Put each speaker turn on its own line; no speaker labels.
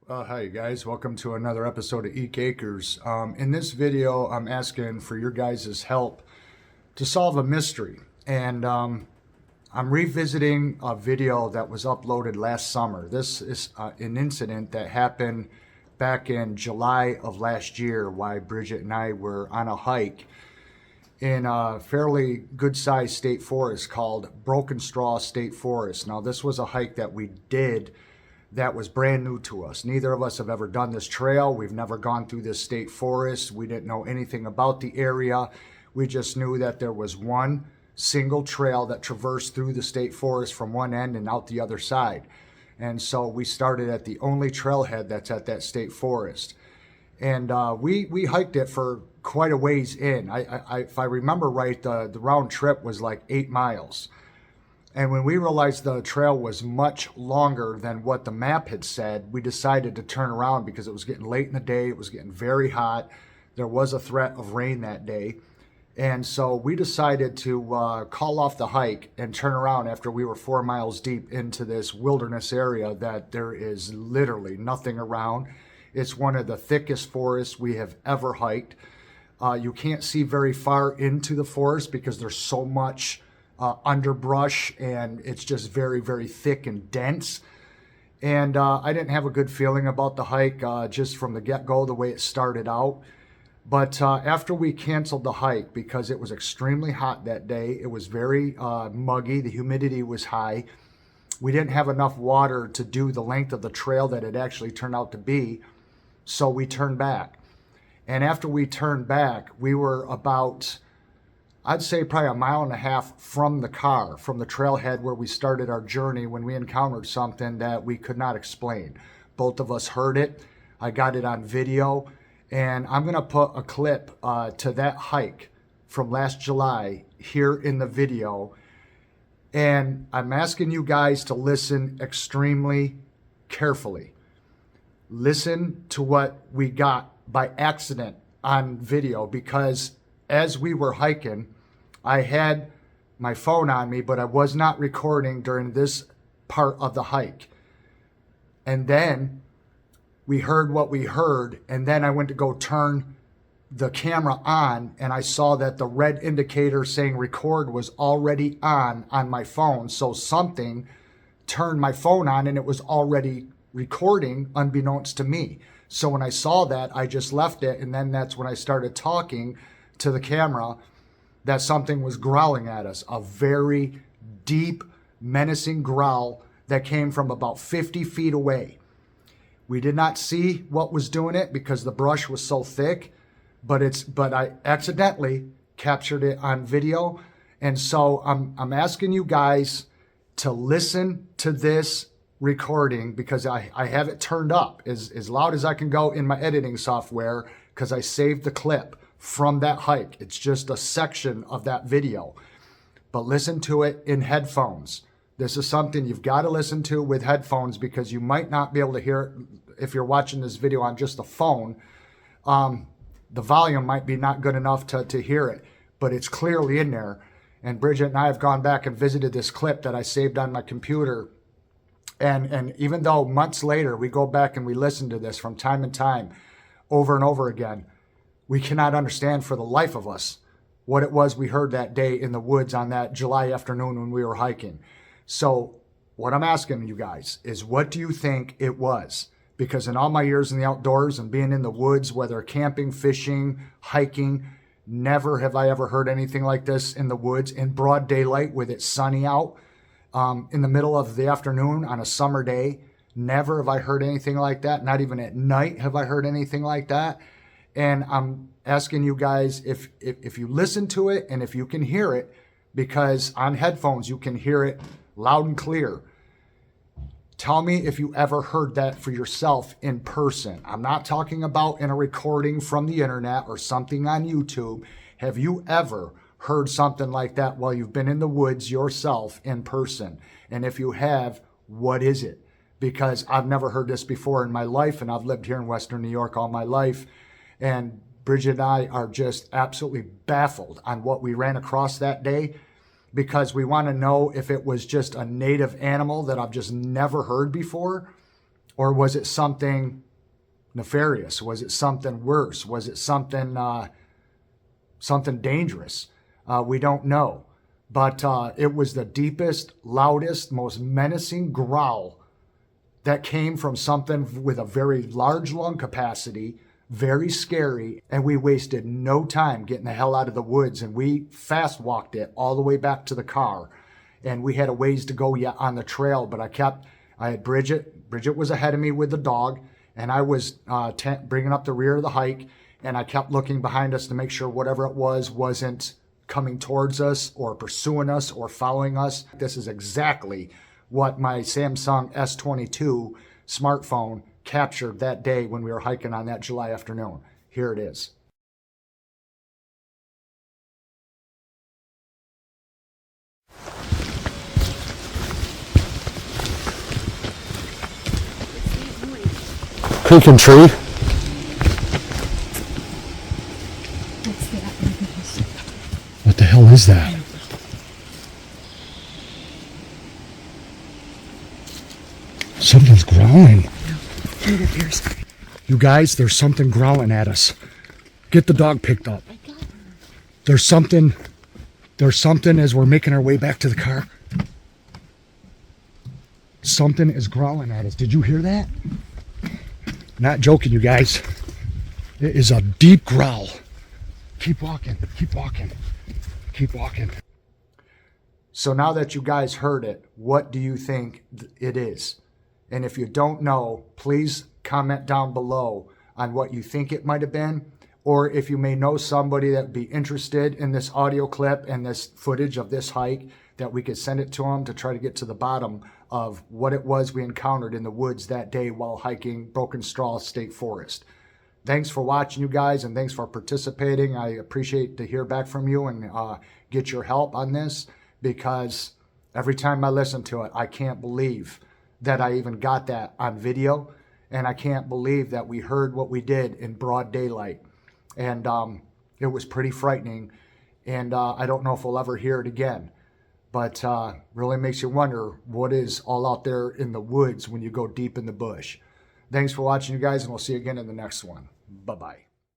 Hi guys, welcome to another episode of Eek Acres. In this video, I'm asking for your guys' help to solve a mystery. And I'm revisiting a video that was uploaded last summer. This is an incident that happened back in July of last year while Bridget and I were on a hike in a fairly good-sized state forest called Broken Straw State Forest. Now, this was a hike that we did that was brand new to us. Neither of us have ever done this trail. We've never gone through this state forest. We didn't know anything about the area. We just knew that there was one single trail that traversed through the state forest from one end and out the other side. And so we started at the only trailhead that's at that state forest. And we hiked it for quite a ways in. If I remember right, the round trip was like 8 miles. And when we realized the trail was much longer than what the map had said, we decided to turn around because it was getting late in the day. It was getting very hot. There was a threat of rain that day. And so we decided to call off the hike and turn around after we were 4 miles deep into this wilderness area that there is literally nothing around. It's one of the thickest forests we have ever hiked. You can't see very far into the forest because there's so much underbrush, and it's just very, very thick and dense. And I didn't have a good feeling about the hike just from the get-go, the way it started out. But after we canceled the hike, because it was extremely hot that day, it was very muggy, the humidity was high, we didn't have enough water to do the length of the trail that it actually turned out to be, so we turned back. And after we turned back, we were about, I'd say probably 1.5 miles from the car, from the trailhead where we started our journey, when we encountered something that we could not explain. Both of us heard it. I got it on video, and I'm going to put a clip to that hike from last July here in the video. And I'm asking you guys to listen extremely carefully. Listen to what we got by accident on video, because as we were hiking, I had my phone on me, but I was not recording during this part of the hike. And then we heard what we heard, and then I went to go turn the camera on, and I saw that the red indicator saying record was already on my phone. So something turned my phone on, and it was already recording unbeknownst to me. So when I saw that, I just left it, and then that's when I started talking to the camera that something was growling at us, a very deep, menacing growl that came from about 50 feet away. We did not see what was doing it because the brush was so thick, but I accidentally captured it on video. And so I'm asking you guys to listen to this recording, because I have it turned up as loud as I can go in my editing software, because I saved the clip from that hike. It's just a section of that video. But listen to it in headphones. This is something you've got to listen to with headphones, because you might not be able to hear it if you're watching this video on just a phone. The volume might be not good enough to hear it, but it's clearly in there. And Bridget and I have gone back and visited this clip that I saved on my computer. And even though months later we go back and we listen to this from time to time over and over again, we cannot understand for the life of us what it was we heard that day in the woods on that July afternoon when we were hiking. So what I'm asking you guys is, what do you think it was? Because in all my years in the outdoors and being in the woods, whether camping, fishing, hiking, never have I ever heard anything like this in the woods in broad daylight with it sunny out. In the middle of the afternoon on a summer day, never have I heard anything like that. Not even at night have I heard anything like that. And I'm asking you guys if you listen to it and if you can hear it, because on headphones you can hear it loud and clear. Tell me if you ever heard that for yourself in person. I'm not talking about in a recording from the internet or something on YouTube. Have you ever heard something like that while you've been in the woods yourself in person? And if you have, what is it? Because I've never heard this before in my life, and I've lived here in Western New York all my life. And Bridget and I are just absolutely baffled on what we ran across that day, because we want to know if it was just a native animal that I've just never heard before, Or was it something nefarious? Was it something worse? Was it something something dangerous? We don't know. But it was the deepest, loudest, most menacing growl that came from something with a very large lung capacity, very scary, and we wasted no time getting the hell out of the woods, and we fast walked it all the way back to the car. And we had a ways to go yet on the trail, but I had Bridget. Bridget was ahead of me with the dog, and I was bringing up the rear of the hike, and I kept looking behind us to make sure whatever it was wasn't coming towards us or pursuing us or following us. This is exactly what my Samsung S22 smartphone captured that day when we were hiking on that July afternoon. Here it is. Creek and tree. What the hell is that? Something's growling. You guys, there's something growling at us. Get the dog picked up. There's something as we're making our way back to the car. Something is growling at us. Did you hear that? Not joking, you guys. It is a deep growl. Keep walking, keep walking, keep walking. So now that you guys heard it, what do you think it is? And if you don't know, please comment down below on what you think it might have been, or if you may know somebody that would be interested in this audio clip and this footage of this hike, that we could send it to them to try to get to the bottom of what it was we encountered in the woods that day while hiking Broken Straw State Forest. Thanks for watching, you guys, and thanks for participating. I appreciate to hear back from you and get your help on this, because every time I listen to it, I can't believe that I even got that on video, and I can't believe that we heard what we did in broad daylight. And it was pretty frightening, and I don't know if we'll ever hear it again. But really makes you wonder what is all out there in the woods when you go deep in the bush. Thanks for watching, you guys, and we'll see you again in the next one. Bye-bye.